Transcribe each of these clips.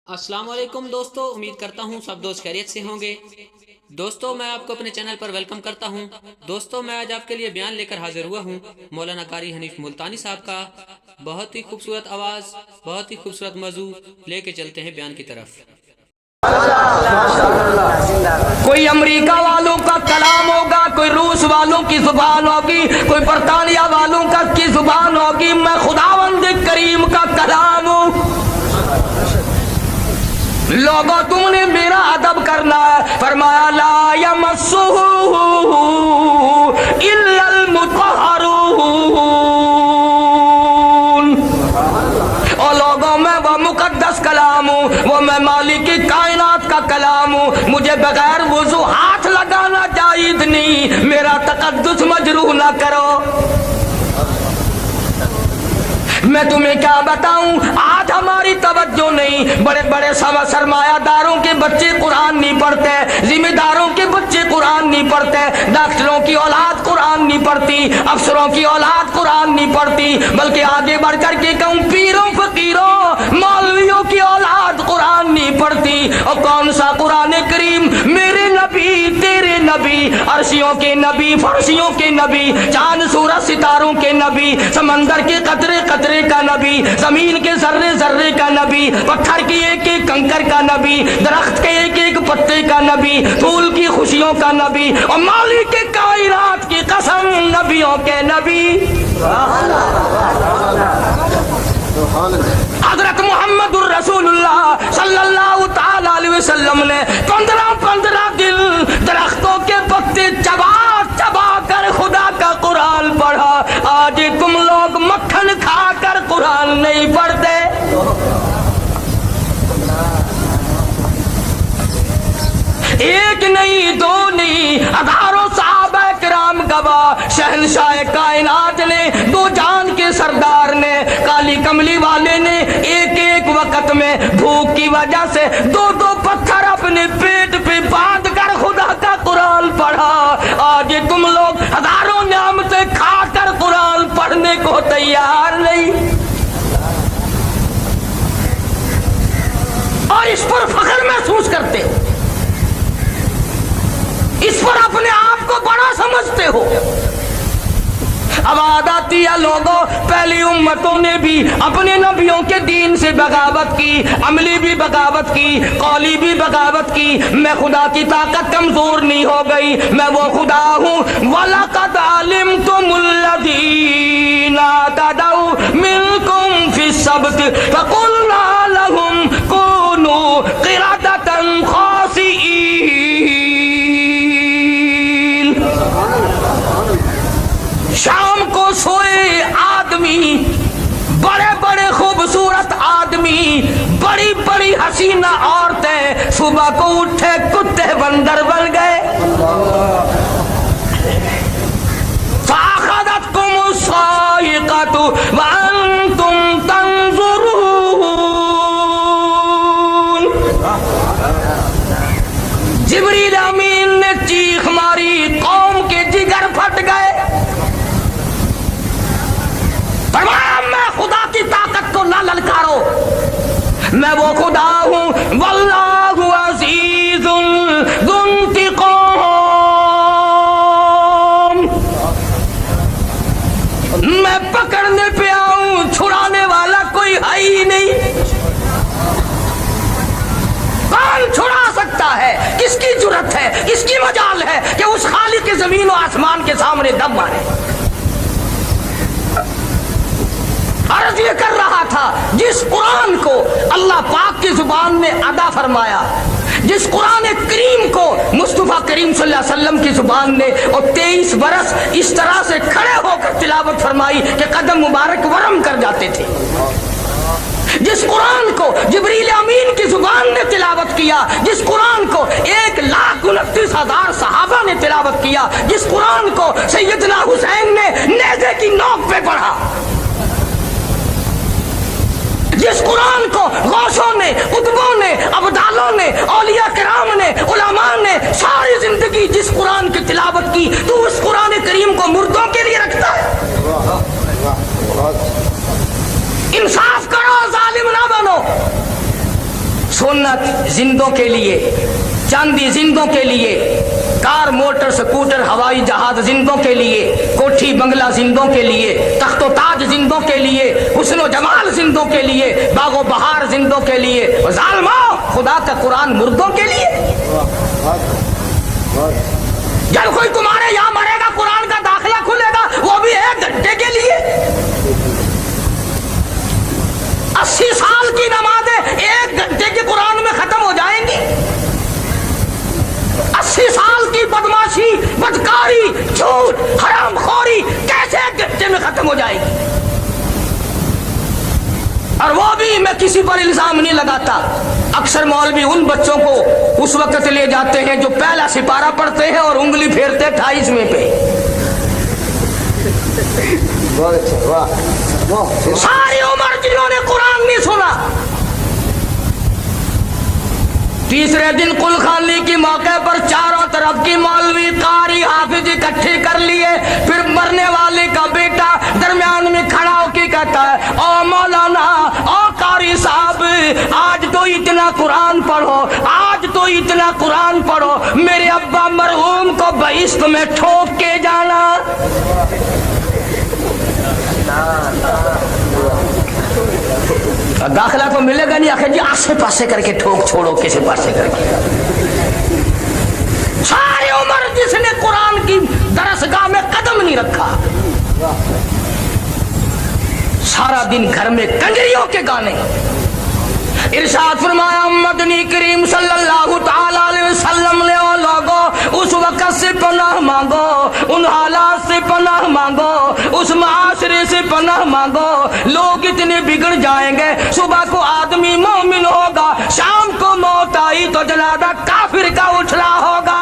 السلام علیکم دوستو، امید کرتا ہوں سب دوست خیریت سے ہوں گے۔ دوستو میں آپ کو اپنے چینل پر ویلکم کرتا ہوں۔ دوستو میں آج آپ کے لیے بیان لے کر حاضر ہوا ہوں مولانا قاری حنیف ملتانی صاحب کا۔ بہت ہی خوبصورت آواز، بہت ہی خوبصورت موضوع لے کے چلتے ہیں بیان کی طرف۔ کوئی امریکہ والوں کا کلام ہوگا، کوئی روس والوں کی زبان ہوگی، کوئی برطانیہ والوں کی زبان ہوگی، میں خداوند کریم کا کلام ہوں۔ لوگوں تم نے میرا ادب کرنا ہے، فرمایا لا یمسہ الا المطہرون۔ اور لوگوں میں وہ مقدس کلام ہوں، وہ میں مالک کائنات کا کلام ہوں، مجھے بغیر وضو ہاتھ لگانا جائز نہیں، میرا تقدس مجروح نہ کرو۔ میں تمہیں کیا بتاؤں، آج ہماری توجہ نہیں، بڑے بڑے سرمایہ داروں کے بچے قرآن نہیں پڑھتے، ذمہ داروں کے بچے قرآن نہیں پڑھتے، ڈاکٹروں کی اولاد قرآن نہیں پڑھتی، افسروں کی اولاد قرآن نہیں پڑھتی، بلکہ آگے بڑھ کر کے کہوں پیروں فقیروں مولویوں کی اولاد قرآن نہیں پڑھتی۔ اور کون سا قرآن کریم، میرے نبی تیرے نبی، عرشیوں کے نبی، فرشیوں کے نبی، چاند سورج ستاروں کے نبی، سمندر کے قطرے قطرے کا نبی، زمین کے ذرے ذرے کا نبی، پتھر کی ایک ایک کنکر کا نبی، درخت کے ایک ایک پتے کا نبی، پھول کی خوشیوں کا نبی، اور مالک کائنات کی قسم نبیوں کے نبی۔ حضرت محمد الرسول اللہ صلی اللہ تعالی علیہ وسلم نے 15 دن درختوں کے پتے چبا چبا کر خدا کا قرآن پڑھا۔ آج تم لوگ مکھن کھا کر قرآن نہیں پڑھتے۔ ایک نہیں، دو نہیں، ہزاروں صحابہ کرام گواہ، شہنشاہ کائنات نے، دو جان کے سردار نے، کالی کملی والے نے ایک ایک وقت میں بھوک کی وجہ سے دو پتھر اپنے پیٹ پہ باندھ کر خدا کا قرآن پڑھا۔ آج تم لوگ ہزاروں نعمتیں کھا کر قرآن پڑھنے کو تیار نہیں، اور اس پر فخر محسوس کرتے ہو، اس پر اپنے آپ کو بڑا سمجھتے ہو۔ آواز آتی ہے لوگوں، پہلی امتوں نے بھی اپنے نبیوں کے دین سے بغاوت کی، عملی بھی بغاوت کی، قولی بھی بغاوت کی۔ میں خدا کی طاقت کمزور نہیں ہو گئی، میں وہ خدا ہوں۔ وَلَقَدْ عَلِمْتُمُ الَّذِينَ اعْتَدَوْا مِنْكُمْ فِي السَّبْتِ فَقُلْنَا لَهُمْ كُونُوا قِرَدَةً خَاسِئِينَ۔ شام کو سوئے آدمی، بڑے بڑے خوبصورت آدمی، بڑی بڑی حسینہ عورتیں، صبح کو اٹھے کتے بندر بن گئے۔ فَأَخَذَتْكُمُ الصَّاعِقَةُ وَأَنْتُمْ تَنْظُرُونَ۔ جبریل امین نے چیخ ماری، قوم کے جگر پھٹ گئے۔ فرمایا میں خدا کی طاقت کو نہ للکارو، میں وہ خدا ہوں۔ واللہ عزیز ذو انتقام، میں پکڑنے پہ آؤں، چھڑانے والا کوئی ہے ہی نہیں۔ کون چھڑا سکتا ہے؟ کس کی جرت ہے، کس کی مجال ہے کہ اس خالق زمین و آسمان کے سامنے دم مارے؟ عرض یہ کر رہا تھا، جس قرآن کو اللہ پاک کی زبان نے ادا فرمایا، جس قرآن کریم کو مصطفیٰ کریم صلی اللہ علیہ وسلم کی زبان نے اور 23 برس اس طرح سے کھڑے ہو کر تلاوت فرمائی کہ قدم مبارک ورم کر جاتے تھے، جس قرآن کو جبریل امین کی زبان نے تلاوت کیا، جس قرآن کو 1,29,000 صحابہ نے تلاوت کیا، جس قرآن کو سیدنا حسین نے نیزے کی نوک پہ پڑھا، جس قرآن کو غوثوں نے، قطبوں نے، ابدالوں نے، اولیاء کرام نے، علماء نے ساری زندگی جس قرآن کی تلاوت کی، تو اس قرآن کریم کو مردوں کے لیے رکھتا ہے؟ انصاف کرو، ظالم نہ بنو۔ सोना जिंदों के लिए, चांदी जिंदों के लिए, कार मोटर स्कूटर हवाई जहाज जिंदों के लिए, कोठी बंगला जिंदों के लिए, तख्तो ताज जिंदों के लिए, हुस्नो जमाल जिंदों के लिए, बागो बहार जिंदों के लिए, जालिमो खुदा का कुरान मुर्दों के लिए। जब कोई तुम्हारे यहाँ मरेगा कुरान का दाखिला खुलेगा, वो भी 1 घंटे के लिए। 80 साल की नमाजें 1 घंटे के कुरान में खत्म हो जाएंगी। 80 साल की बदमाशी, बदकारी, झूठ, हरामखोरी कैसे 1 घंटे में खत्म हो जाएगी? और वो भी मैं किसी पर इल्जाम नहीं लगाता। अक्सर मौलवी उन बच्चों को उस वक्त ले जाते हैं जो पहला सिपारा पढ़ते हैं और उंगली फेरते 28वें पे। सारी उम्र जिन्होंने कुरान नहीं सुना, तीसरे दिन कुल खानी की मौके पर चारों तरफ की मौलवी कारी हाफिज इकट्ठे कर लिए। फिर मरने वाले का बेटा दरमियान में खड़ा होकर कहता है, ओ मौलाना, ओ कारी साहब, आज तो इतना कुरान पढ़ो, आज तो इतना कुरान पढ़ो, मेरे अब्बा मरहूम को बहिश्त में ठोक के जाना। दाखिला तो मिलेगा नहीं, आखिर जी आसे पासे करके ठोक छोड़ो, किसी पासे करके। सारी उम्र जिसने कुरान की दरसगाह में कदम नहीं रखा, सारा दिन घर में कंजरियों के गाने। इरशाद फरमाया मदनी करीम सल्लल्लाहु ताला अलैहि वसल्लम ने, ओ लोगो उस वक्त से पनाह मांगो, उन हालात से पनाह मांगो, उस माशरे से पनाह मांगो। लोग इतने बिगड़ जाएंगे, सुबह को आदमी मोमिन होगा, शाम को मौत आई तो जनाजा काफिर का उठला होगा।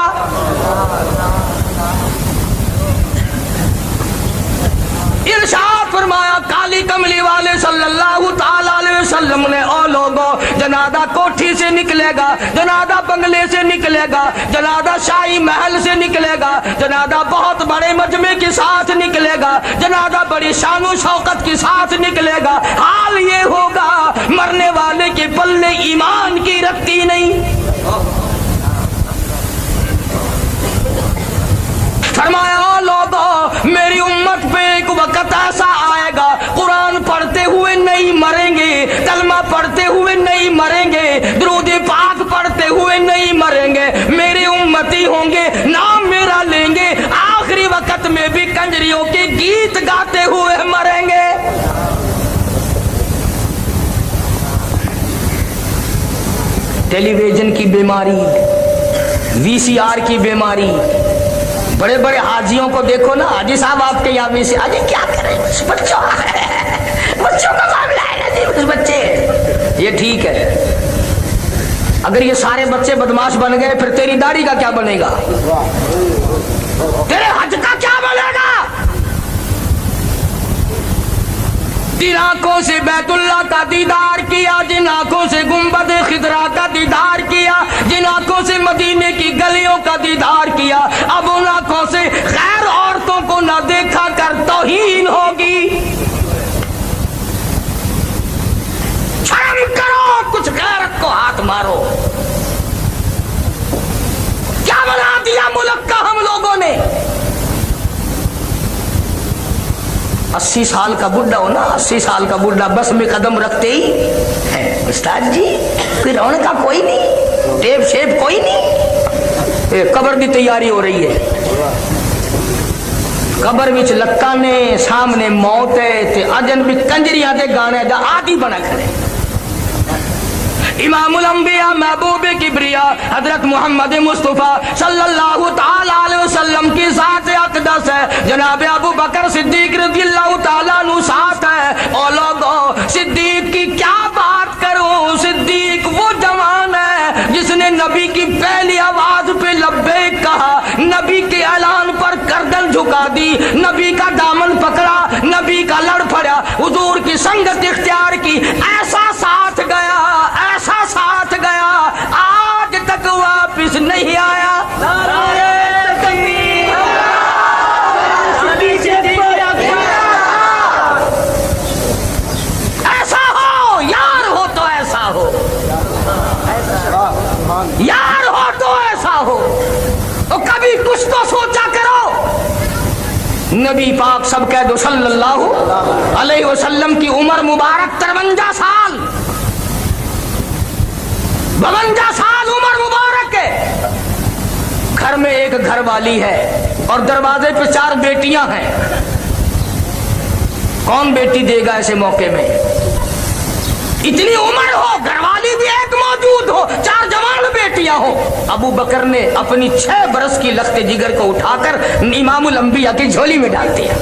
इरशाद फरमाया काली कमली वाले सल्लल्लाहु ताला अलैहि वसल्लम ने, ओ लोगो जनाजा कोठी से निकलेगा, जनाजा बंगले से निकलेगा, जनाजा शाही महल से निकलेगा, जनाजा बहुत बड़े मजमे के साथ निकलेगा, जनाजा बड़ी शानो शौकत के साथ निकलेगा। हाल ये होगा मरने वाले के पल्ले ईमान की रखती नहीं। फरमाया, ओ लोगो मेरी उम्मत पे एक वक्त ऐसा आएगा, कुरान पढ़ते हुए नहीं मरेंगे, कलमा पढ़ते हुए नहीं मरेंगे, दुरूद पाक पढ़ते हुए नहीं मरेंगे, मेरे उम्मती होंगे, नाम मेरा लेंगे, आखिरी वक्त में भी कंजरियों के गीत गाते हुए मरेंगे। टेलीविजन की बीमारी, VCR की बीमारी। बड़े बड़े हाजियों को देखो ना, हाजी साहब आपके यहाँ भी से, हाजी क्या करें, बच्चों का मामला है ना जी, बस बच्चे। ये ठीक है, अगर ये सारे बच्चे बदमाश बन गए फिर तेरी दाढ़ी का क्या बनेगा, तेरे हज का क्या बनेगा? जिन आंखों से बैतुल्लाह का दीदार किया, जिन आंखों से गुंबद खिदरा का दीदार किया, जिन आंखों से मदीने की गलियों का दीदार किया, अब उन आंखों से गैर औरतों को न देखा कर तौहीन होगी। शर्म करो, कुछ गैरत को हाथ मारो। क्या बना दिया मुल्क का हम लोगों ने? 80 साल का बुढ़ा हो ना, 80 साल का बुढ़ा बस में कदम रखते ही है, उस्ताद जी कोई रौनक का कोई नहीं, टेप शेप कोई नहीं, कब्र की तैयारी हो रही है, कब्र विच लक्का ने सामने मौत है, ते अजन भी कंजरियां दे गाने दा आदि बना खड़े। इमामुल अंबिया महबूब किबरिया हजरत मोहम्मद मुस्तफा सल्लल्लाहु ताला अलैहि वसल्लम की ज़ात अक़दस है, जनाब अबू बकर सिद्दीक रज़ियल्लाहु ताला अन्हु साथ है। और लोगों सिद्दीक की क्या बात करूं, सिद्दीक वो जवान है जिसने नबी की पहली आवाज पे लब्बैक कहा, नबी के ऐलान पर गर्दन झुका दी, नबी का दामन पकड़ा, नबी का लड़ पड़ा, हुजूर की संगत इख्तियार की, ऐसा साथ गया, ऐसा साथ गया, आज तक वापिस नहीं आया। ऐसा हो यार, हो तो ऐसा हो। यार हो तो ऐसा हो, तो कभी कुछ तो सोचा करो। नबी पाक सब कह दो सल्लल्लाहु अलैहि वसल्लम की उम्र मुबारक 53 साल, 52 साल उम्र मुबारक है। घर में एक घर वाली है और दरवाजे पे 4 बेटियां हैं। कौन बेटी देगा ऐसे मौके में? इतनी उम्र हो, घरवाली भी एक मौजूद हो, 4 जवान बेटियां हो। अबू बकर ने अपनी 6 बरस की लख्त जिगर को उठाकर इमामुल अंबिया की झोली में डाल दिया।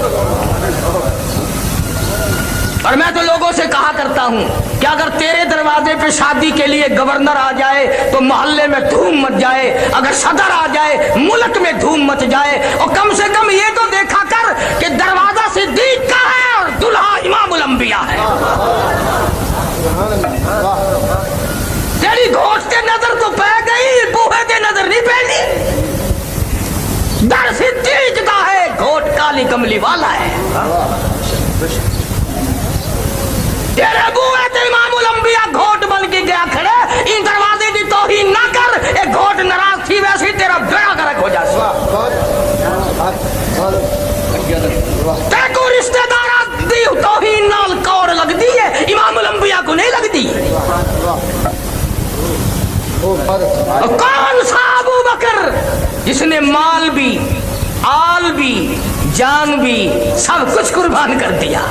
और मैं तो लोगों से कहा करता हूं कि अगर तेरे दरवाजे पे शादी के लिए गवर्नर आ जाए तो मोहल्ले में धूम मच जाए, अगर सदर आ जाए मुल्क में धूम मच जाए, और कम से कम ये तो देखा कर कि दरवाजा सिद्दीक का है और दुल्हा इमामुल अंबिया है। तेरी घोष के नजर तो पै गई, बूहे के नजर नहीं पैनी। दर सिद्दीक का है, घोट काली कमली वाला है। तेरे बूहे ते इमामुल अंबिया घोट बन के गया खड़े, इन दरवाजे की तौहीन ना कर। एक घोट नाराज थी वैसे तेरा बेड़ा गर्क हो जाए। तेरे को रिश्तेदार दी तौहीन नाल कौर लगती है, इमामुल अंबिया को नहीं लगती। कौन सा अबू बकर जिसने माल भी, आल भी, जान भी, सब कुछ कुर्बान कर दिया,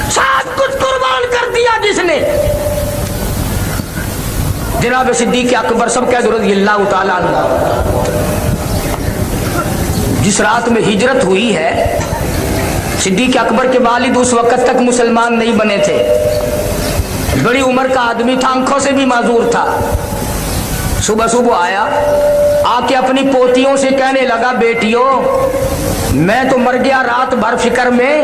सब कुछ कुर्बान कर दिया जिसने। जनाब सिद्दीक अकबर सब कह दो रज़ियल्लाहु ताला अन्हु। जिस रात में हिजरत हुई है, सिद्दीक अकबर के वालिद उस वक्त तक मुसलमान नहीं बने थे। बड़ी उम्र का आदमी था, आंखों से भी माजूर था। सुबह सुबह आया, आके अपनी पोतियों से कहने लगा, बेटियों मैं तो मर गया रात भर फिक्र में,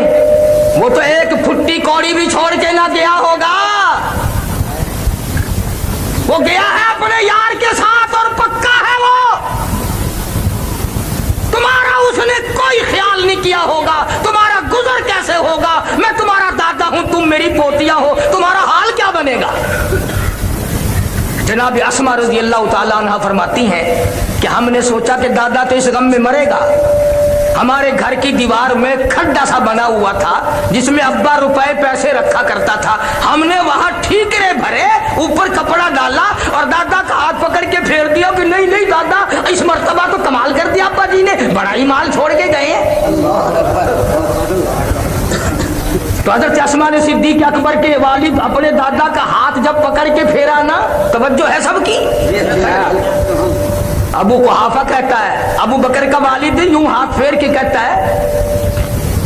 वो तो एक फुट्टी कौड़ी भी छोड़ के ना गया होगा। वो गया है अपने यार के साथ और पक्का है वो। तुम्हारा उसने कोई ख्याल नहीं किया होगा, तुम्हारा गुजर कैसे होगा। मैं तुम्हारा दादा हूं, तुम मेरी पोतियां हो, तुम्हारा हाल क्या बनेगा। जनाब अस्मा रज़ियल्लाहु ताला अन्हा फरमाती हैं कि हमने सोचा कि दादा तो इस गम में मरेगा। हमारे घर की दीवार में खड्डा सा बना हुआ था जिसमें अब्बा रुपए पैसे रखा करता था। हमने वहां ठीकरे भरे, ऊपर कपड़ा डाला और दादा का हाथ पकड़ के फेर दिया कि नहीं नहीं दादा, इस मर्तबा तो कमाल कर दिया अब्बा जी ने, बड़ा ही माल छोड़ के गए। तो हज़रत अस्मा ने सिद्दीक अकबर के वालिद अपने दादा का हाथ जब पकड़ के फेरा ना, तवज्जो है सबकी। अबू कुहाफा कहता है, अबू बकर का वालिद यूं हाथ फेर के कहता है,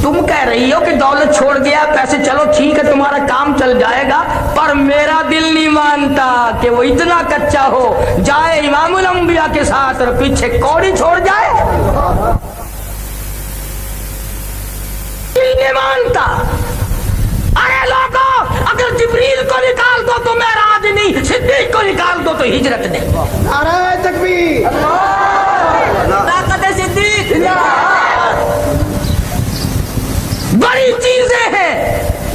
तुम कह रही हो कि दौलत छोड़ गया, पैसे, चलो ठीक है तुम्हारा काम चल जाएगा, पर मेरा दिल नहीं मानता कि वो इतना कच्चा हो जाए इमामुल अंबिया के साथ और पीछे कौड़ी छोड़ जाए। दिल नहीं मानता। अरे लोगों, अगर जिब्रील को निकाल दो तो मेराज नहीं, सिद्दीक को निकाल दो तो हिजरत नहीं। नारे तकबीर, ताकत सिद्दीक। बड़ी चीजें हैं।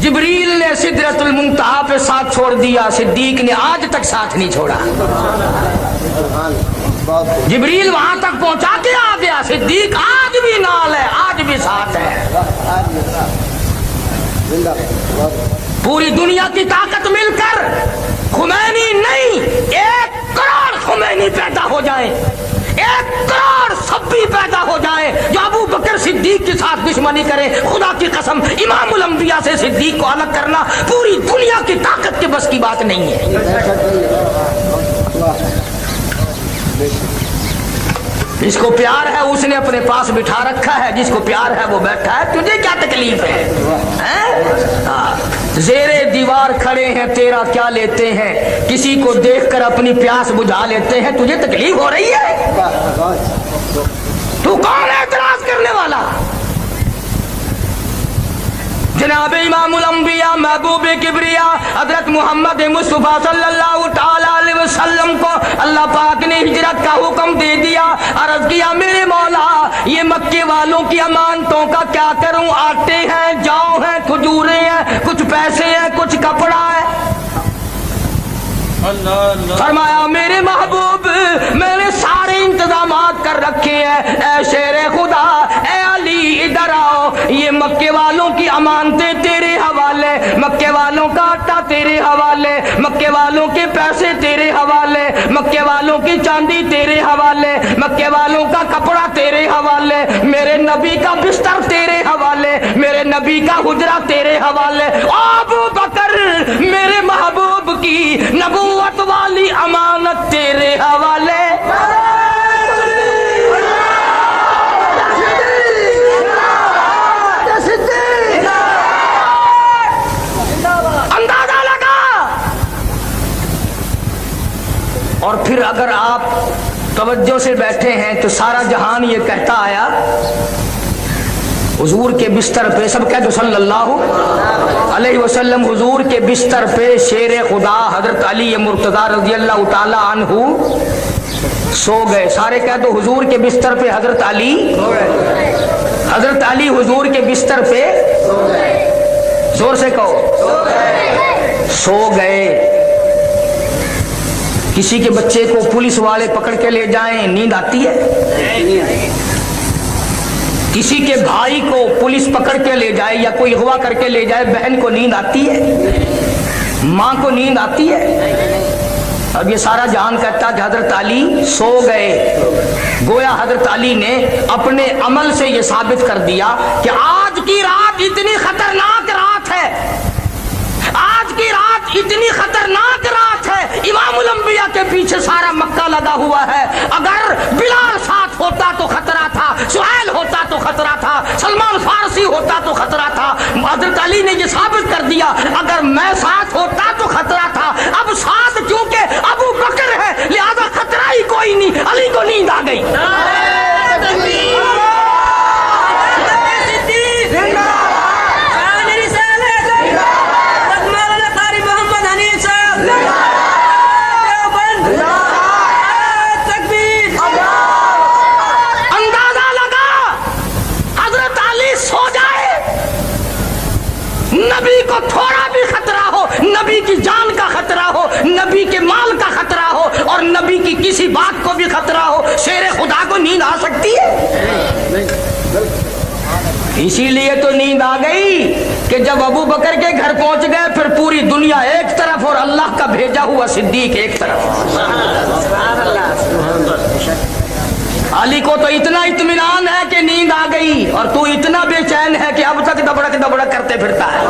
जिब्रील ने सिदरतुल मुंतहा पे साथ छोड़ दिया, सिद्दीक ने आज तक साथ नहीं छोड़ा। जिब्रील वहां तक पहुंचा के आ गया, सिद्दीक आज भी नाल है, आज भी साथ है। पूरी दुनिया की ताकत मिलकर खुमैनी नहीं, 1 करोड़ खुमैनी पैदा हो जाए, 1 करोड़ सब्बी पैदा हो जाए जो अबू बकर सिद्दीक के साथ दुश्मनी करे, खुदा की कसम इमामुल अंबिया से सिद्दीक को अलग करना पूरी दुनिया की ताकत के बस की बात नहीं है। जिसको प्यार है उसने अपने पास बिठा रखा है, जिसको प्यार है वो बैठा है। तुझे क्या तकलीफ है? ज़ेरे दीवार खड़े हैं, तेरा क्या लेते हैं, किसी को देखकर अपनी प्यास बुझा लेते हैं। तुझे तकलीफ हो रही है? तू कौन है इतराज करने वाला? जनाब इमामुल अंबिया महबूब किबरिया हजरत मोहम्मद मुस्तफा सल्लल्लाहु ताला अलैहि वसल्लम को अल्लाह पाक ने हिजरत का हुक्म दे दिया। अर्ज किया, मेरे मौला ये मक्के वालों की अमानतों का क्या करूं? आटे हैं, जौ हैं, खजूरें हैं, कुछ पैसे हैं, कुछ कपड़ा है। فرمایا میرے محبوب میں نے سارے انتظامات کر رکھے ہیں، اے شیر خدا، اے علی ادھر آؤ، یہ مکے والوں کی امانتیں تیرے حوالے، مکے والوں کا آٹا تیرے حوالے، مکے والوں کے پیسے تیرے حوالے، مکے والوں کی چاندی تیرے حوالے، مکے والوں کا کپڑا تیرے حوالے، میرے نبی کا بستر تیرے حوالے، میرے نبی کا حجرہ تیرے حوالے۔ ابو بکر میرے محبوب کی نبوت والی امانت تیرے حوالے۔ اندازہ لگا۔ اور پھر اگر آپ توجہ سے بیٹھے ہیں تو سارا جہان یہ کہتا آیا حضور کے بستر پہ، سب کہہ دو صلی اللہ علیہ وسلم، حضور کے بستر پہ شیر خدا حضرت علی مرتضیٰ رضی اللہ تعالی عنہ سو گئے۔ سارے کہہ دو حضور کے بستر پہ حضرت علی، حضرت علی حضور کے بستر پہ، زور سے کہو، سو گئے۔ کسی کے بچے کو پولیس والے پکڑ کے لے جائیں، نیند آتی ہے؟ کسی کے بھائی کو پولیس پکڑ کے لے جائے یا کوئی اغوا کر کے لے جائے، بہن کو نیند آتی ہے؟ ماں کو نیند آتی ہے؟ اب یہ سارا جہان کہتا کہ حضرت علی سو گئے۔ گویا حضرت علی نے اپنے عمل سے یہ ثابت کر دیا کہ آج کی رات اتنی خطرناک رات ہے، آج کی رات اتنی خطرناک رات ہے، امام الانبیاء کے پیچھے سارا مکہ لگا ہوا ہے۔ اگر بلال ساتھ ہوتا تو خطرہ تھا، سہیل ہوتا تو خطرہ تھا، سلمان فارسی ہوتا تو خطرہ تھا۔ حضرت علی نے یہ ثابت کر دیا اگر میں ساتھ ہوتا تو خطرہ تھا، اب ساتھ چونکہ ابو بکر ہے لہذا خطرہ ہی کوئی نہیں۔ علی کو نیند آ گئی۔ نبی کو تھوڑا بھی خطرہ ہو، نبی کی جان کا خطرہ ہو، نبی کے مال کا خطرہ ہو اور نبی کی کسی بات کو بھی خطرہ ہو، شیر خدا کو نیند آ سکتی ہے؟ اسی لیے تو نیند آ گئی کہ جب ابو بکر کے گھر پہنچ گئے پھر پوری دنیا ایک طرف اور اللہ کا بھیجا ہوا صدیق ایک طرف۔ علی کو تو اتنا اطمینان ہے کہ نیند آ گئی اور تو اتنا بے چین ہے کہ اب تک دبڑک دبڑک کرتے پھرتا ہے۔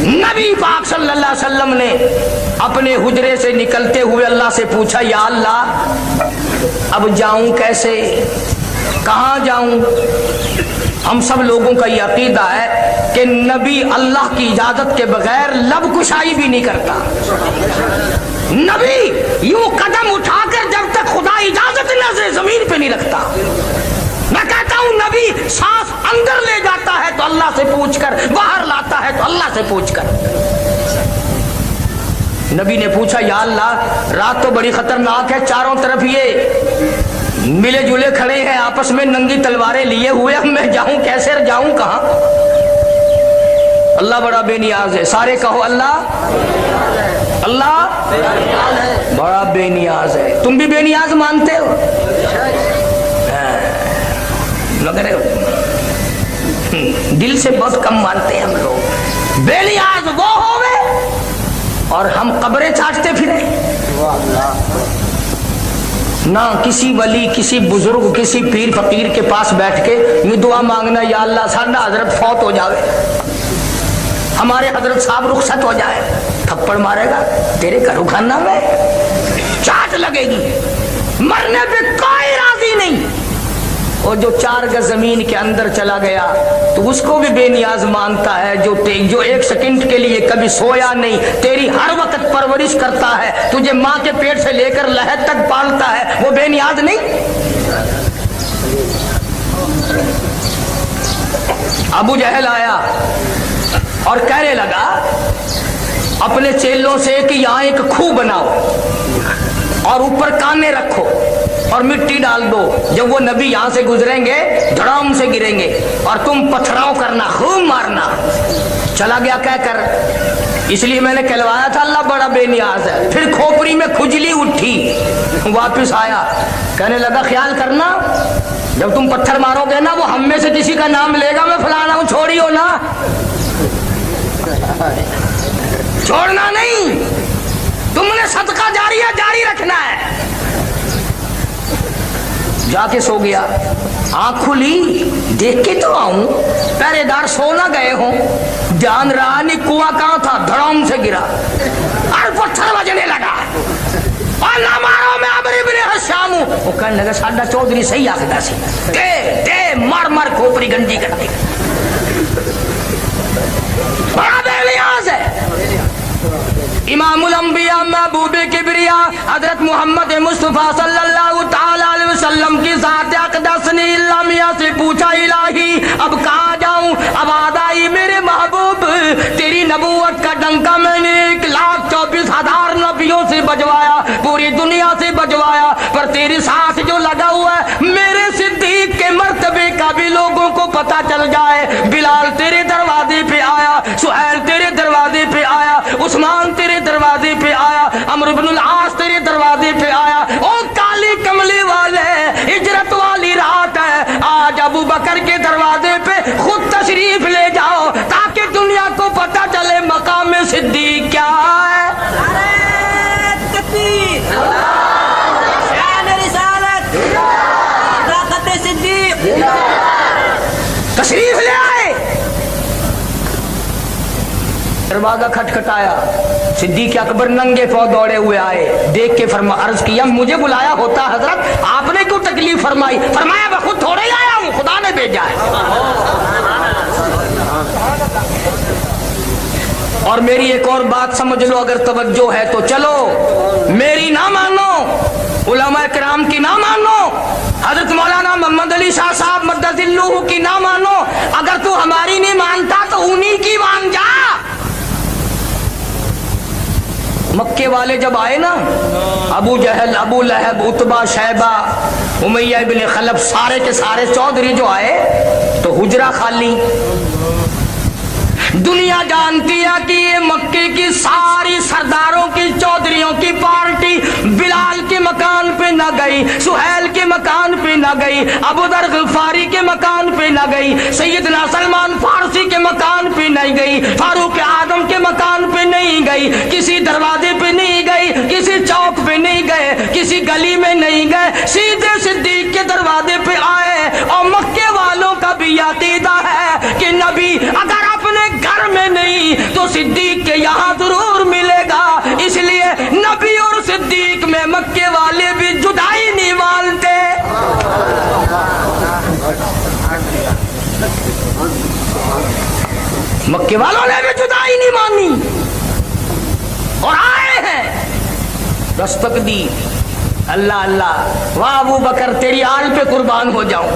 نبی پاک صلی اللہ علیہ وسلم نے اپنے حجرے سے نکلتے ہوئے اللہ سے پوچھا یا اللہ اب جاؤں کیسے، کہاں جاؤں؟ ہم سب لوگوں کا یہ عقیدہ ہے کہ نبی اللہ کی اجازت کے بغیر لب کشائی بھی نہیں کرتا۔ نبی یوں قدم اٹھا کر جب تک خدا اجازت نہ دے زمین پہ نہیں رکھتا۔ میں کہتا ہوں نبی سانس اندر لے جاتا ہے تو اللہ سے پوچھ کر، باہر لاتا ہے تو اللہ سے پوچھ کر۔ نبی نے پوچھا یا اللہ رات تو بڑی خطرناک ہے، چاروں طرف یہ ملے جلے کھڑے ہیں آپس میں ننگی تلواریں لیے ہوئے، اب میں جاؤں کیسے، جاؤں کہاں؟ اللہ بڑا بے نیاز ہے، سارے کہو اللہ، اللہ بڑا بے نیاز ہے۔ تم بھی بے نیاز مانتے ہو؟ لگ رہے ہو دل سے بہت کم مانتے ہیں ہم لوگ۔ بے نیاز وہ ہوئے اور ہم قبریں چاٹتے پھریں، نہ کسی ولی، کسی بزرگ، کسی پیر فقیر کے پاس بیٹھ کے یہ دعا مانگنا یا اللہ ساڈا حضرت فوت ہو جاوے، ہمارے حضرت صاحب رخصت ہو جائے، تھپڑ مارے گا تیرے گھر کھانا میں چاٹ لگے گی، مرنے پہ کوئی راضی نہیں۔ اور جو 4 گز زمین کے اندر چلا گیا تو اس کو بھی بے نیاز مانتا ہے، جو 1 سیکنڈ کے لیے کبھی سویا نہیں، تیری ہر وقت پرورش کرتا ہے، تجھے ماں کے پیٹ سے لے کر لحد تک پالتا ہے، وہ بے نیاز نہیں؟ ابو جہل آیا اور کہنے لگا اپنے چیلوں سے کہ یہاں ایک کھو بناؤ اور اوپر کانے رکھو اور مٹی ڈال دو، جب وہ نبی یہاں سے گزریں گے دھڑام سے گریں گے اور تم پتھراؤ کرنا، خوب مارنا۔ चला गया कह कर, इसलिए मैंने कहलवाया था अल्लाह बड़ा बेनियाज है। फिर खोपड़ी में खुजली उठी, वापस आया, कहने लगा ख्याल करना जब तुम पत्थर मारोगे ना, वो हम में से किसी का नाम लेगा, मैं फलाना हूं, छोड़ियो ना, छोड़ना नहीं, तुमने सदका जारिया जारी रखना है। जाके सो गया। आंख खुली, देख के तो आऊं, पहरेदार सो ना गए हो, ध्यान रहा नहीं कुआं कहां था, धड़ाम से गिरा और पत्थर बजने लगा, और ना मारो मैं अमर इब्ने हशाम हूं। वो कहने लगा साडा चौधरी सही आखदा सी, दे मार मार खोपड़ी गंदी कर दी। बड़ा बेनियाज है इमामुल अंबिया महबूबे किबरिया हजरत मोहम्मद मुस्तफा सल्लल्लाहु ताला अलैहि वसल्लम की ज़ात अक़दस ने अल्लाह मियां से पूछा, इलाही अब कहाँ जाऊं, अब आदाई मेरे महबूब, तेरी नबूवत का डंका मैंने 1,24,000 नबियों से बजवाया, पूरी दुनिया से बजवाया, पर तेरे साथ जो लगा हुआ है मेरे सिद्दीक के मर्तबे का भी लोगों को पता चल जाए। बिलाल तेरे दरवाजे पे आया, सुहैल तेरे दरवाजे पे आया, उस्मान तेरे दरवाजे पे आया, अमर इब्नुल आस तेरे दरवाजे पे आया। ओ काली कमली वाले, हिजरत वाली रात है, आज अबू बकर के दरवाजे पे खुद तशरीफ ले जाओ ताकि दुनिया को पता चले मकाम सिद्दीक क्या है। तशरीफ ले आए, दरवाजा खटखटाया, सिद्दीक अकबर नंगे पांव दौड़े हुए आए, देख के अर्ज किया मुझे बुलाया होता हजरत, आपने क्यों तकलीफ फरमाई? फरमाया मैं खुद थोड़े ही आया हूं, खुदा ने भेजा है। और मेरी एक और बात समझ लो, अगर तवज्जो है तो चलो, मेरी ना मानो, उलमा किराम की ना मानो, हजरत मौलाना मोहम्मद अली शाह साहब मद्दजिल्लुहु की ना मानो, अगर तू हमारी नहीं मानता तो उन्हीं की मान जा। मक्के वाले जब आए ना, अबू जहल, अबू लहब, उतबा, शैबा, उमैया इब्ने खलफ, सारे के सारे चौधरी जो आए तो हुजरा खाली। दुनिया जानती है कि ये मक्के की सारी सरदारों की, चौधरियों की पार्टी बिलाल के मकान पे न गई, सुहैल के मकान पे न गई, अबू दर गफारी के मकान पे न गई, सैयदना सलमान फारसी के मकान पे नहीं गई, फारूक आदम के मकान पे नहीं गई, किसी दरवाजे पे नहीं गई, किसी चौक पे नहीं गए, किसी गली में नहीं गए, सीधे सिद्दीक के दरवाजे पे आए। और मक्के वालों का भी अकीदा है कि नबी अगर अपने घर में नहीं तो सिद्दीक के यहाँ जरूर मिलेगा, इसलिए नबी और सिद्दीक में मक्के वाले भी जुदाई नहीं मानते। मक्के वालों ने भी जुदाई नहीं मानी और आए हैं, दस्तक दी, अल्लाह अल्लाह, वाह अबू बकर तेरी आल पे कुर्बान हो जाऊं।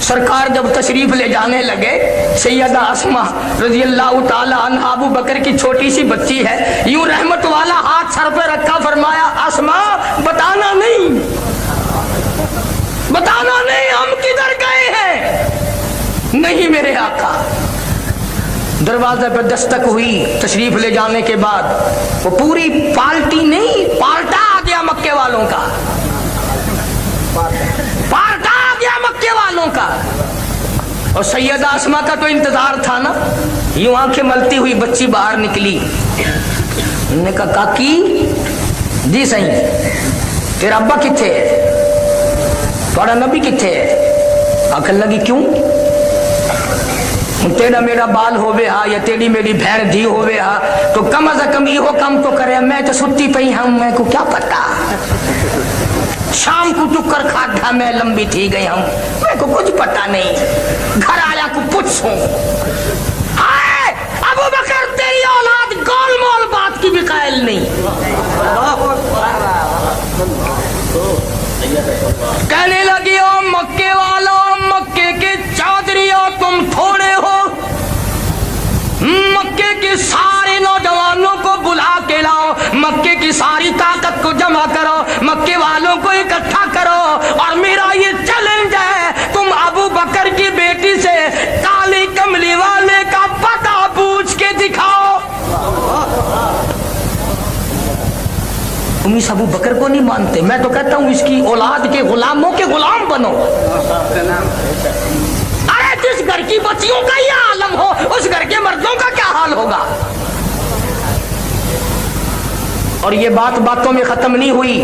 सरकार जब तशरीफ ले जाने लगे, सैयदा अस्मा रज़ियल्लाहु ताला अन्हा, अबू बकर की छोटी सी बच्ची है, यूं रहमत वाला हाथ सर पे रखा, फरमाया अस्मा बताना नहीं, बताना नहीं हम किधर गए हैं। नहीं मेरे आका। दरवाजे पर दस्तक हुई, तशरीफ ले जाने के बाद वो पूरी पार्टी नहीं, पार्टा आ गया मक्के वालों का, पार्टा आ गया मक्के वालों का। और सैयदा अस्मा का तो इंतजार था ना, यूं आंखें मलती हुई बच्ची बाहर निकली, उन्होंने कहा काकी जी सही, तेरा अब्बा किथे है, थोड़ा नबी किथे है? आखिर लगी क्यों, तेरा मेरा बाल होवे हा या तेरी मेरी बहन धी होवे हा तो कम अज कम इहो काम तो करे, मैं तो सुती पई हम, मैं को क्या पता, शाम को टुक्कर खाधा मैं लंबी थी गई हम, मैं को कुछ पता नहीं, घर आया को पूछूं। अबू बकर तेरी औलाद गोल मोल बात की भी कायल नहीं। कहने लगी ओ मक्के वालों, मक्के के चौधरियों तुम थोड़े हो, मक्के के सारे नौजवानों को बुला के लाओ, मक्के की सारी ताकत को जमा करो, मक्के वालों को इकट्ठा करो, और मेरा ये चैलेंज है तुम अबू बकर की बेटी से काली कमली वाले का पता तुम इस अबू बकर को नहीं मानते? मैं तो कहता हूँ इसकी औलाद के गुलामों के गुलाम बनो। अरे जिस घर की बच्चियों का ये आलम हो, उस घर के मर्दों का क्या हाल होगा? और ये बात बातों में खत्म नहीं हुई,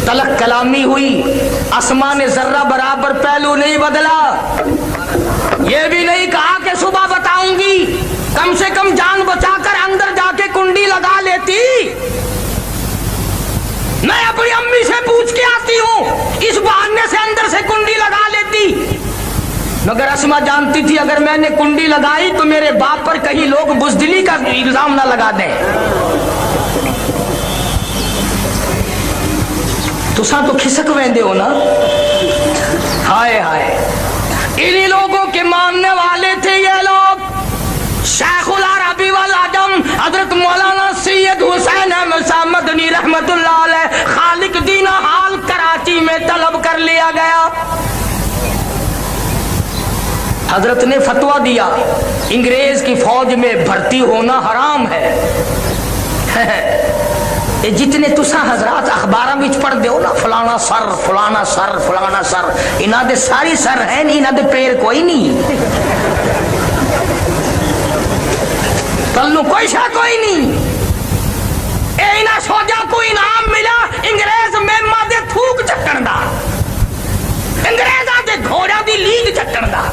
तलक कलामी हुई। आसमान ने जर्रा बराबर पहलू नहीं बदला। ये भी नहीं कहा कि सुबह बताऊंगी, कम से कम जान बचाकर अंदर जाके कुंडी लगा लेती। मैं अपनी अम्मी से पूछ के आती हूँ, इस बहाने से अंदर से कुंडी लगा लेती। मगर अस्मा जानती थी अगर मैंने कुंडी लगाई तो मेरे बाप पर कहीं लोग बुज़दिली का इल्जाम ना लगा दें। तुसा तो खिसक वेंदे हो ना। हाय हाय, इन्हीं लोगों के मानने वाले थे ये लोग। शेखुल अरबी वल अजम हजरत मौलाना सैयद हुसैन अहमद शाह मदनी रहमतुल्लाह अलैह खालिक दीन हाल कराची में तलब कर लिया गया। हजरत ने फतवा दिया अंग्रेज की फौज में भर्ती होना हराम है। ये जितने तुसा हजरात अखबार में पढ़ दो ना, फलाना सर फलाना सर फलाना सर, इन्हां दे सारी सर है नहीं, इन्हां दे पैर कोई नहीं, तल्लू कोई शा कोई नहीं। ए इन्हां सोजा को इनाम मिला अंग्रेज मेमा दे थूक चक्कण दा, अंग्रेजा दे घोड़ा दी लीद चक्कण दा।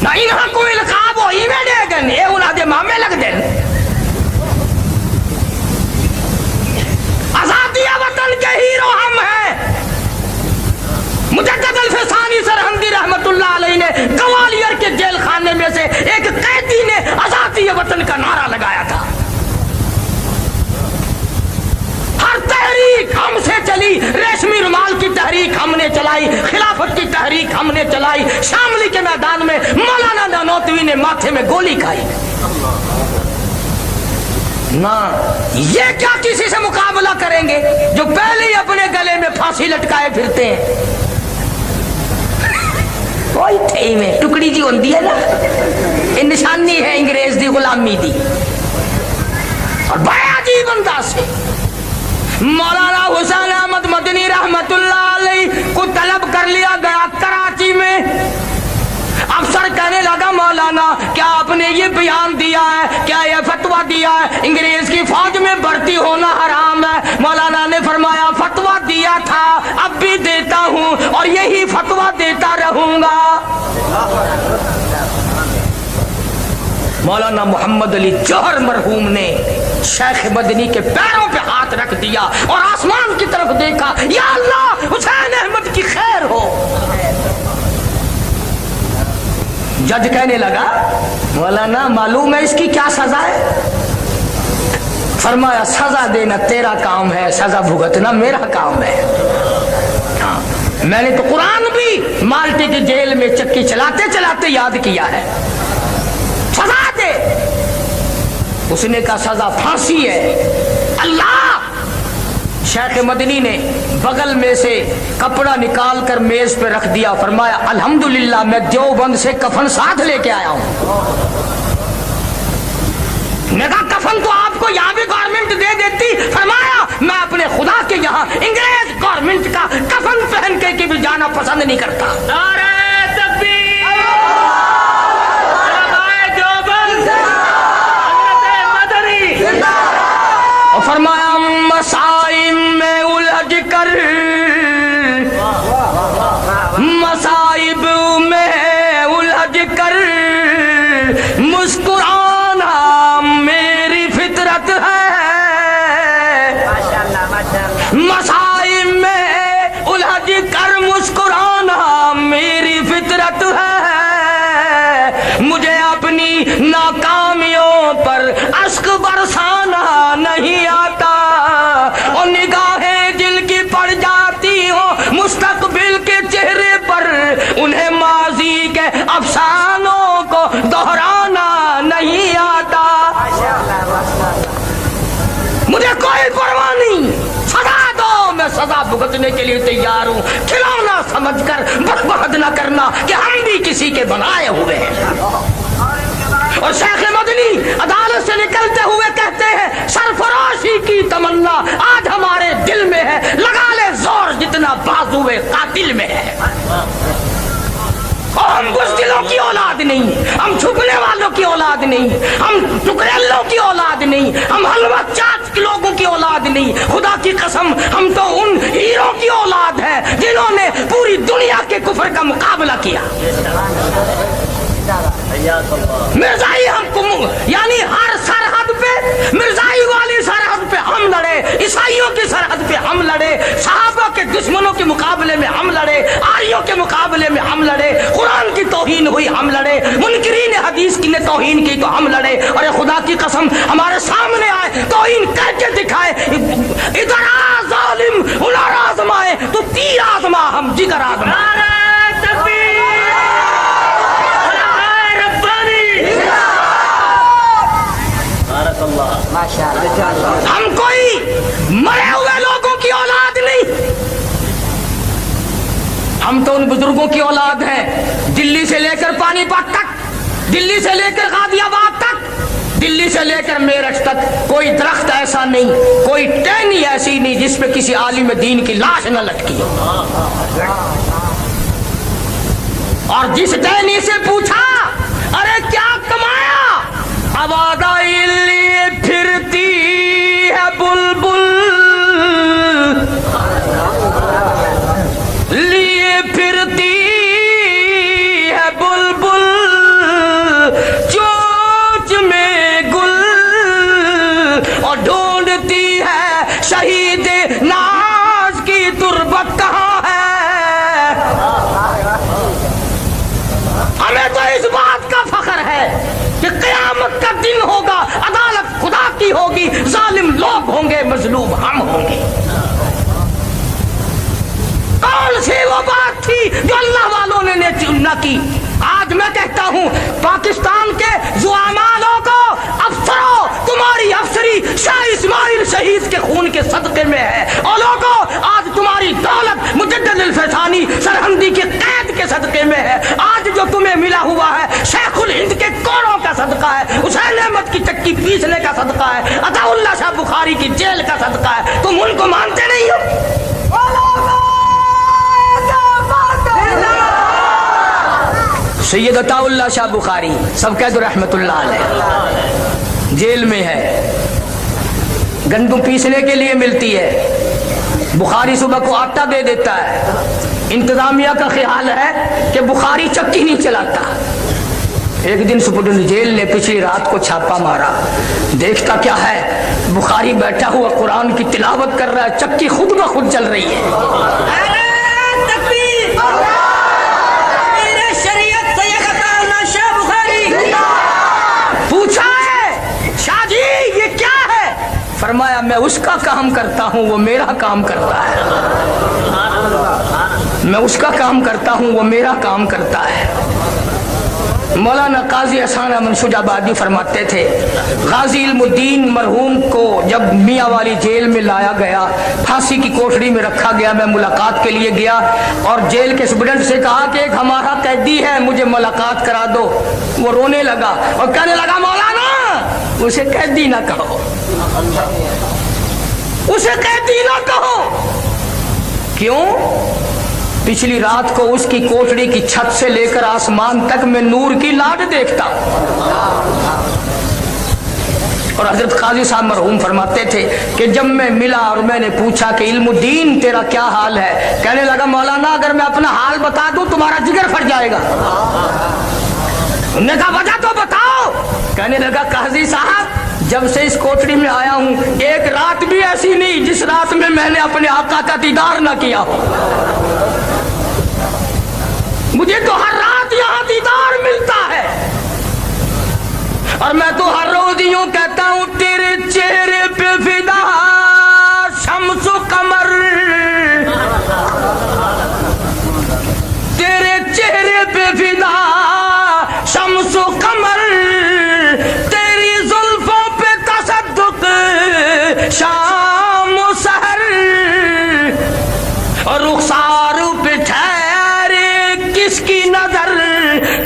ना इन्हां कोई लकाब होई में देगन, ये उन्हां दे मामे लगदे। आजादी वतन के हीरो हम हैं। मुजद्दिद अल-फिसानी सरहंदी रहमतुल्लाह अलैह ने ग्वालियर के जेल खाने में से एक कैदी ने आजादी वतन का नारा लगाया था। हर तहरीक हमसे चली, रेशमी रुमाल की तहरीक हमने चलाई, खिलाफत की तहरीक हमने चलाई। शामली के मैदान में मौलाना नानोतवी ने माथे में गोली खाई ना। ये क्या किसी से मुकाबला करेंगे जो पहले ही अपने गले में फांसी लटकाए फिरते हैं। कोई थे में टुकड़ी जी होती है ना, ये निशानी है अंग्रेज दी गुलामी दी। और बड़ा अजीब अंदाज से मौलाना हुसैन अहमद मदनी रहमतुल्लाह अलैह को तलब कर लिया गया कराची में। अफसर कहने लगा मौलाना क्या आपने ये बयान दिया है, क्या ये फतवा दिया है अंग्रेज की फौज में भर्ती होना हराम है? मौलाना ने फरमाया फतवा दिया था, अब भी देता हूँ और यही फतवा देता रहूंगा। मौलाना मोहम्मद अली जौहर मरहूम ने शेख मदनी के पैरों पे हाथ रख दिया और आसमान की तरफ देखा, या अल्लाह हुसैन अहमद की खैर हो। जज कहने लगा मौलाना मालूम है इसकी क्या सजा है? फरमाया सजा देना तेरा काम है, सजा भुगतना मेरा काम है। हाँ, मैंने तो कुरान भी माल्टे की जेल में चक्की चलाते चलाते याद किया है। सजा दे। उसने कहा सजा फांसी है। अल्लाह! शेख मदनी ने बगल में से कपड़ा निकाल कर मेज पे रख दिया, फरमाया अल्हम्दुलिल्लाह मैं देवबंद से कफन साथ लेके आया हूं। मेरा कफन तो आपको यहाँ भी गवर्नमेंट दे देती। फरमाया मैं अपने खुदा के यहाँ अंग्रेज गवर्नमेंट का कफन पहन के भी जाना पसंद नहीं करता। नारे तकबीर, और फरमाया मसाइब में उलझ कर, मसाइब में उलझ कर मुस्कुराना मेरी फितरत है। मसाइब में उलझ कर मुस्कुराना मेरी फितरत है। मुझे अपनी नाकामियों पर अश्क बरसाना नहीं आता, और निगाहें जिनकी पड़ जाती हो मुस्तकबिल के चेहरे पर, उन्हें माजी के अफसानों को दोहराना नहीं आता। मुझे कोई परवाह नहीं, सजा दो, मैं सजा भुगतने के लिए तैयार हूँ। खिलौना समझकर बर्बाद न करना कि हम भी किसी के बनाए हुए हैं। और शेख मदनी अदालत से निकलते हुए कहते हैं सरफरोशी की اللہ آج ہمارے دل میں ہے، لگا لے زور جتنا بازوئے قاتل میں ہے۔ اور ہم بزدلوں کی اولاد نہیں، ہم چھپنے والوں کی اولاد نہیں، ہم ٹکریلوں کی اولاد نہیں، ہم حلوہ چاٹ لوگوں کی اولاد نہیں۔ خدا کی قسم ہم تو ان ہیروں کی اولاد ہے جنہوں نے پوری دنیا کے کفر کا مقابلہ کیا۔ مرزائی ہم کو یعنی ہر سرحد پہ، مرزائی والی سرحد پہ ہم لڑے، عیسائیوں کی سرحد پہ ہم لڑے، صحابہ کے دشمنوں کے مقابلے میں ہم لڑے، آریوں کے مقابلے میں ہم لڑے، قرآن کی توہین ہوئی ہم لڑے، منکرین حدیث کی نے توہین کی تو ہم لڑے۔ اور خدا کی قسم ہمارے سامنے آئے توہین کر کے دکھائے، ادھر آ ظالم، ادھر آزمائے تو تیر آزما ہم جگر آزما۔ ہم کوئی مرے ہوئے لوگوں کی اولاد نہیں، ہم تو ان بزرگوں کی اولاد ہیں، دلی سے لے کر پانی پت تک، دلی سے لے کر غازی آباد تک، دلی سے لے کر میرٹھ تک کوئی درخت ایسا نہیں، کوئی ٹہنی ایسی نہیں جس پہ کسی عالم دین کی لاش نہ لٹکی ہو۔ اور جس ٹہنی سے پوچھا ارے کیا کمایا، آبادی لیے پھرتی ہے بلبل، لیے پھرتی ہے بلبل چوچ میں گل، اور ڈھونڈتی ہے شہید ناز کی تربت کہاں ہے۔ ہمیں تو اس بات کا فخر ہے کہ قیامت کا دن ہوگا، عدالت خدا کی ہوگی، ظالم لوگ ہوں گے، مظلوم ہم ہوں گے۔ کون سی وہ بات تھی جو اللہ والوں نے نہ کی؟ آج میں کہتا ہوں پاکستان کے زعماء لوگوں، افسروں، تمہاری افسری شاہ اسماعیل شہید کے خون کے صدقے میں ہے، اور لوگوں آج تمہاری دولت مجدد الفیضانی سرہندی کی قید کے صدقے میں ہے، آج جو تمہیں ملا ہوا ہے شیخ الہند کے کوڑوں کا صدقہ ہے، حسین احمد کی چکی پیسنے کا صدقہ ہے، عطا اللہ شاہ بخاری کی جیل کا صدقہ ہے۔ تم ان کو مانتے نہیں ہو؟ سید عطا اللہ شاہ بخاری سب کہہ دو رحمت اللہ علیہ، جیل میں ہے، گندم پیسنے کے لیے ملتی ہے، بخاری صبح کو آٹا دے دیتا ہے، انتظامیہ کا خیال ہے کہ بخاری چکی نہیں چلاتا۔ ایک دن سپرڈنٹ جیل نے پچھلی رات کو چھاپا مارا، دیکھتا کیا ہے، بخاری بیٹھا ہوا قرآن کی تلاوت کر رہا ہے، چکی خود بخود چل رہی ہے۔ پوچھا ہے شاہ جی یہ کیا ہے؟ فرمایا میں اس کا کام کرتا ہوں وہ میرا کام کرتا ہے، میں اس کا کام کرتا ہوں وہ میرا کام کرتا ہے۔ مولانا قاضی احسان احمد شجاع آبادی فرماتے تھے غازی علم الدین مرحوم کو جب میاں والی جیل میں لایا گیا، پھانسی کی کوٹڑی میں رکھا گیا، میں ملاقات کے لیے گیا اور جیل کے سپرنٹنڈنٹ سے کہا کہ ایک ہمارا قیدی ہے مجھے ملاقات کرا دو۔ وہ رونے لگا اور کہنے لگا مولانا اسے قیدی نہ کہو، اسے قیدی نہ کہو۔ کیوں؟ پچھلی رات کو اس کی کوٹڑی کی چھت سے لے کر آسمان تک میں نور کی لاٹ دیکھتا ہوں۔ اور حضرت قاضی صاحب مرحوم فرماتے تھے کہ جب میں ملا اور میں نے پوچھا کہ علم الدین تیرا کیا حال ہے، کہنے لگا مولانا اگر میں اپنا حال بتا دوں تمہارا جگر پھٹ جائے گا۔ انہوں نے کہا وجہ تو بتاؤ۔ کہنے لگا قاضی صاحب جب سے اس کوٹڑی میں آیا ہوں ایک رات بھی ایسی نہیں جس رات میں نے اپنے آقا کا دیدار نہ کیا ہو، مجھے تو ہر رات یہاں دیدار ملتا ہے، اور میں تو ہر روز یوں کہتا ہوں تیرے چہرے پہ فدا شمس و قمر، تیرے چہرے پہ فدا شمس و قمر، تیری زلفوں پہ تصدق شام و سحر، اور رخسار پہ ٹھہرے کس کی نظر،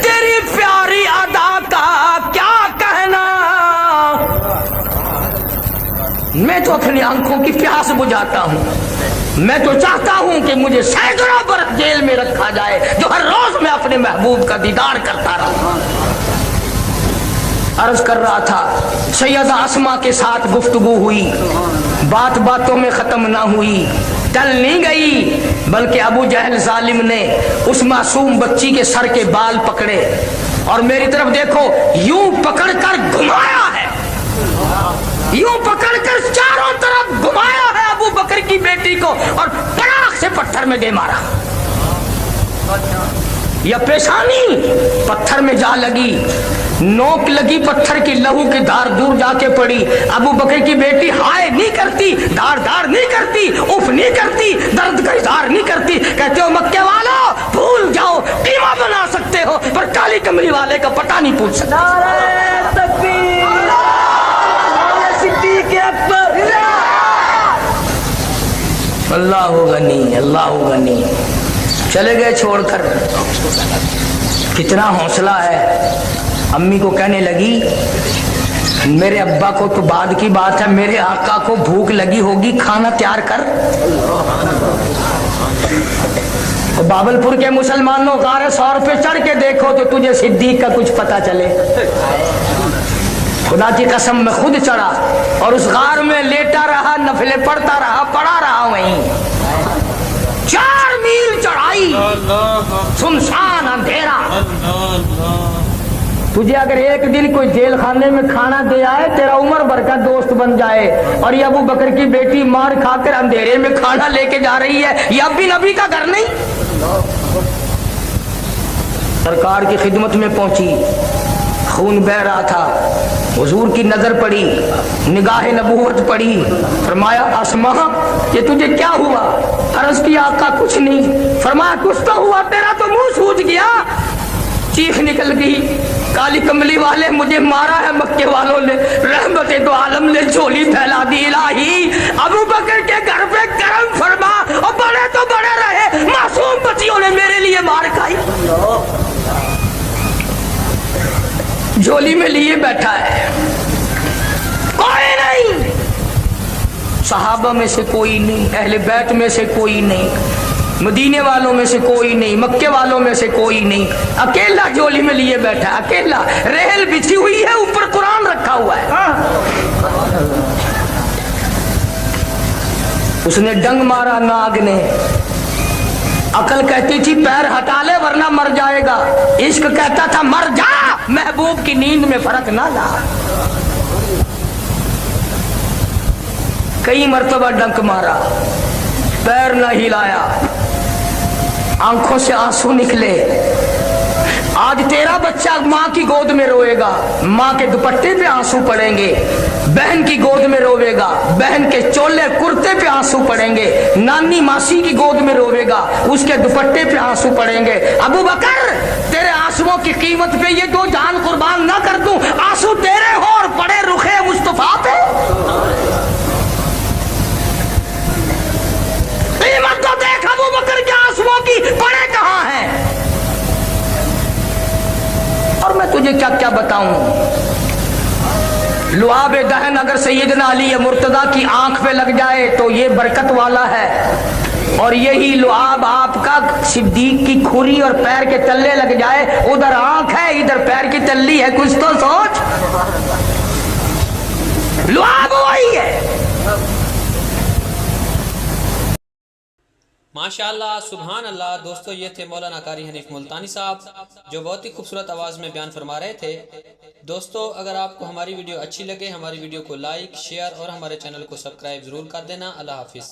تیری پیاری ادا کا کیا کہنا۔ मैं तो अपनी आंखों की प्यास बुझाता हूँ। मैं तो चाहता हूँ कि मुझे सैकड़ों बरस जेल में रखा जाए, जो हर रोज मैं अपने महबूब का दीदार करता रहा। अर्ज कर रहा था, सैयदा अस्मा के साथ गुफ्तगू हुई, बात बातों में खत्म ना हुई, टल नहीं गई, बल्कि अबू जहल जालिम ने उस मासूम बच्ची के सर के बाल पकड़े और मेरी तरफ देखो, यूं पकड़कर घुमाया है, यूं पकड़कर चारों तरफ घुमाया है अबू बकर की बेटी को और पड़ाक से पत्थर में दे मारा। या पेशानी पत्थर में जा लगी, नोक लगी पत्थर की, लहू की धार दूर जाके पड़ी। अबू बकर की बेटी हाय नहीं करती, धार धार नहीं करती, उफ नहीं करती, दर्द का इजहार नहीं करती। कहते हो मक्के वालों भूल जाओ, कीमा बना सकते हो पर काली कमली वाले का पता नहीं पूछ सकते। अल्लाह गनी, अल्लाह गनी। चले गए छोड़कर, कितना हौसला है। अम्मी को कहने लगी, मेरे अब्बा को तो बाद की बात है, मेरे आका को भूख लगी होगी, खाना तैयार कर। तो बाबलपुर के मुसलमानों गारे 100 रुपये चढ़ के देखो तो तुझे सिद्दीक का कुछ पता चले। खुदा की कसम मैं खुद चढ़ा और उस गार में लेटा रहा, नफले पढ़ता रहा, पढ़ा रहा वहीं। 4 मील चढ़ाई, सुनसान अंधेरा। तुझे अगर एक दिन कोई जेल खाने में खाना दे आए, तेरा उम्र भर का दोस्त बन जाए, और ये अबू बकर की बेटी मार खाकर अंधेरे में खाना लेके जा रही है, ये अब भी नबी का घर नहीं। सरकार की खिदमत में पहुंची, खून बह रहा था, हुजूर की नजर पड़ी, निगाह नबूवत पड़ी। फरमाया अस्मा ये तुझे क्या हुआ? अर्ज किया आका कुछ नहीं। फरमाया कुछ तो हुआ, तेरा तो मुंह सूज गया। चीख निकल गई, काली कमली वाले मुझे मारा है मक्के वालों ने, रहमते दो आलम ने झोली फैला दी। इलाही अबू बकर के घर पे करम फरमा, और बड़े तो बड़े रहे, मासूम बच्चियों ने मेरे लिए मार खाई। झोली में लिए बैठा है, कोई नहीं, सहाबा में से कोई नहीं, अहले बैत में से कोई नहीं, मदीने वालों में से कोई नहीं, मक्के वालों में से कोई नहीं, अकेला झोली में लिए बैठा, अकेला। रेहल बिछी हुई है, ऊपर कुरान रखा हुआ है। उसने डंग मारा नाग ने, अकल कहती थी पैर हटा ले वरना मर जाएगा, इश्क कहता था मर जा, महबूब की नींद में फर्क ना ला। कई मर्तबा डंक मारा, पैर न हिलाया, आंखों से आंसू निकले। आज तेरा बच्चा माँ की गोद में रोएगा, माँ के दुपट्टे पे आंसू पड़ेंगे, बहन की गोद में रोवेगा, बहन के चोले कुर्ते पे आंसू पड़ेंगे, नानी मासी की गोद में रोवेगा, उसके दुपट्टे पे आंसू पड़ेंगे। अबू बकर तेरे आंसुओं की कीमत पे ये 2 जान कुर्बान ना कर दूं, आंसू तेरे हो और पड़े रुखे मुस्तफा पे। कीमत तो देख अबू बकर के आंसुओं की, पड़े कहां हैं। और मैं तुझे क्या क्या बताऊं। लुआब दहन अगर सैयदना अली मुर्तजा की आंख पे लग जाए तो ये बरकत वाला है, और यही लुआब आपका सिद्दीक की खुरी और पैर के तल्ले लग जाए, उधर आंख है इधर पैर की तल्ली है, कुछ तो सोच। लुआब वही है। माशाअल्लाह, सुभान अल्लाह। दोस्तों ये थे मौलाना कारी हनीफ मुल्तानी साहब, जो बहुत ही खूबसूरत आवाज़ में बयान फरमा रहे थे। दोस्तों अगर आपको हमारी वीडियो अच्छी लगे, हमारी वीडियो को लाइक, शेयर और हमारे चैनल को सब्सक्राइब ज़रूर कर देना। अल्लाह हाफिज़।